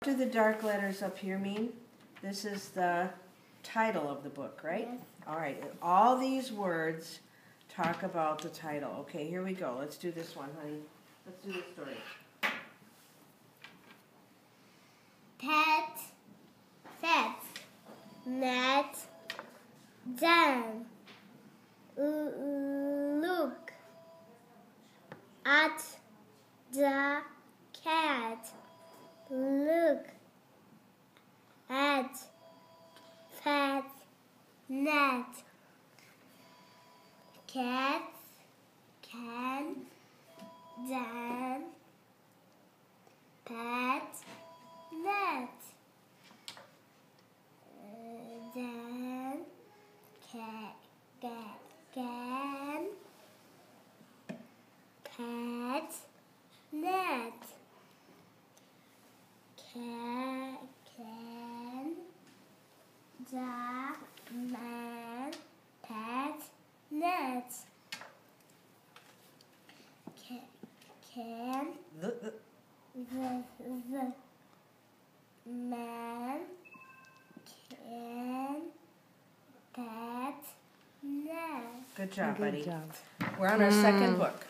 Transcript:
What do the dark letters up here mean? This is the title of the book, right? Yes. All right. All these words talk about the title. Okay, here we go. Let's do this one, honey. Let's do the story. Pet, set, net, then, look at the cat. Look at fat net. Cats can then pet net. Then can pet net. Can the man pet net? Can The the man can pet net? Good job, buddy. Good job. We're on our second book.